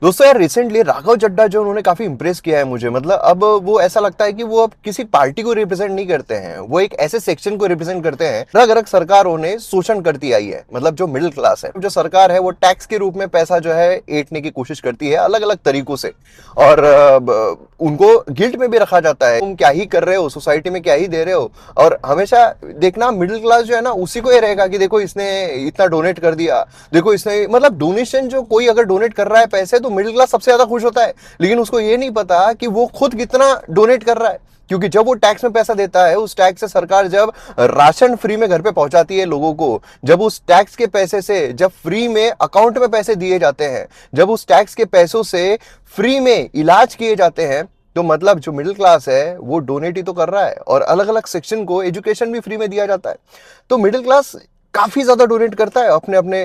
दोस्तों यार रिसेंटली राघव चड्ढा जो उन्होंने काफी इंप्रेस किया है मुझे। मतलब अब वो ऐसा लगता है कि वो अब किसी पार्टी को रिप्रेजेंट नहीं करते हैं, वो एक ऐसे सेक्शन को रिप्रेजेंट करते हैं। अलग अलग सरकारों ने शोषण करती आई है, मतलब जो मिडिल क्लास है, जो सरकार है वो टैक्स के रूप में पैसा जो है ऐंठने की कोशिश करती है अलग अलग तरीकों से। और उनको गिल्ट में भी रखा जाता है, तुम क्या ही कर रहे हो, सोसाइटी में क्या ही दे रहे हो। और हमेशा देखना मिडिल क्लास जो है ना उसी को ये रहेगा कि देखो इसने इतना डोनेट कर दिया, देखो इसने, मतलब डोनेशन जो कोई अगर डोनेट कर रहा है पैसे तो मिडिल क्लास सबसे ज्यादा खुश होता है। लेकिन उसको ये नहीं पता कि वो खुद कितना डोनेट कर रहा है, क्योंकि जब वो टैक्स में पैसा देता है, उस टैक्स से सरकार जब राशन फ्री में घर पे पहुंचाती है लोगों को, जब उस टैक्स के पैसे से जब फ्री में अकाउंट में पैसे दिए जाते हैं, जब उस टैक्स के पैसों से फ्री में इलाज किए जाते हैं, तो मतलब जो मिडिल क्लास है वो डोनेट ही तो कर रहा है। और अलग अलग सेक्शन को एजुकेशन भी फ्री में दिया जाता है। तो मिडिल क्लास काफी ज्यादा डोनेट करता है अपने अपने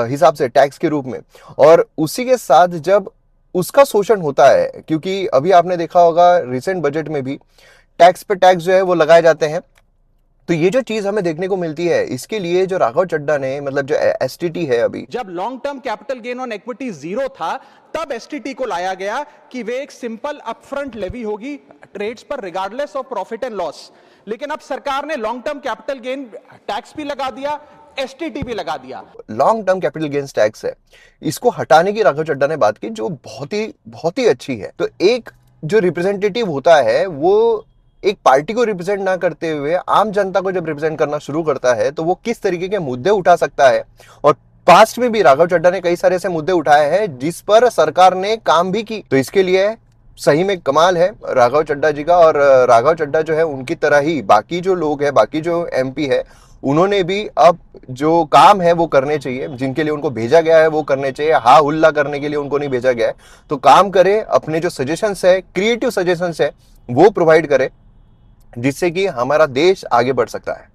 हिसाब से टैक्स के रूप में। और उसी के साथ जब उसका शोषण होता है, क्योंकि अभी आपने देखा होगा रिसेंट बजट में भी टैक्स पे टैक्स जो है वो लगाए जाते हैं। तो ये जो चीज हमें देखने को मिलती है, इसके लिए जो राघव चड्ढा ने, मतलब जो एसटीटी है, अभी जब long term capital gain on equity zero था तब एसटीटी को लाया गया कि वे एक सिंपल अपफ्रंट लेवी होगी ट्रेड्स पर regardless of profit and loss. लेकिन अब सरकार ने long term capital gain tax भी लगा दिया, एसटीटी भी लगा दिया। Long term capital gains tax है, इसको हटाने की राघव चड्ढा ने बात की, जो बहुत ही अच्छी है। तो एक जो रिप्रेजेंटेटिव होता है वो एक पार्टी को रिप्रेजेंट ना करते हुए आम जनता को जब रिप्रेजेंट करना शुरू करता है तो वो किस तरीके के मुद्दे उठा सकता है। और पास्ट में भी राघव चड्ढा ने कई सारे ऐसे मुद्दे उठाए हैं जिस पर सरकार ने काम भी की। तो इसके लिए सही में कमाल है राघव चड्ढा जी का। और राघव चड्ढा जो है उनकी तरह ही बाकी जो लोग हैं, बाकी जो एमपी है, उन्होंने भी अब जो काम है वो करने चाहिए, जिनके लिए उनको भेजा गया है वो करने चाहिए। हा हुल्ला करने के लिए उनको नहीं भेजा गया है। तो काम करे, अपने जो सजेशंस है, क्रिएटिव सजेशंस है, वो प्रोवाइड करे, जिससे कि हमारा देश आगे बढ़ सकता है।